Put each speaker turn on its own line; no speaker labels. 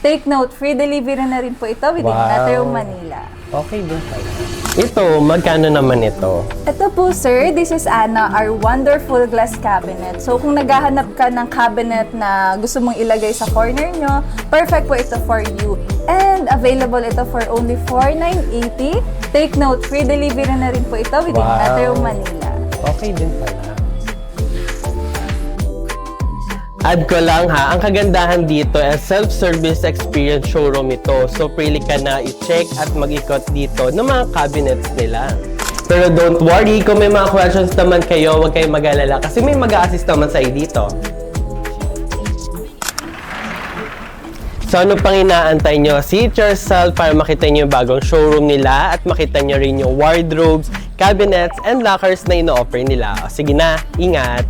Take note, free delivery na rin po ito within Metro Manila.
Okay din pala. Ito, magkano naman ito?
Ito po sir, this is Anna, our wonderful glass cabinet. So kung naghahanap ka ng cabinet na gusto mong ilagay sa corner nyo, perfect po ito for you. And available ito for only 4,980. Take note, free delivery na rin po ito within Metro Manila.
Okay din pala. Add ko lang ha, ang kagandahan dito ay self-service experience showroom ito. So, pwede ka na i-check at mag-ikot dito ng mga cabinets nila. Pero don't worry, kung may mga questions naman kayo, huwag kayong mag-alala kasi may mag-a-assist naman sa'yo dito. So, ano pang inaantay nyo? See it yourself para makita nyo yung bagong showroom nila at makita nyo rin yung wardrobes, cabinets, and lockers na ino-offer nila. O, sige na, ingat!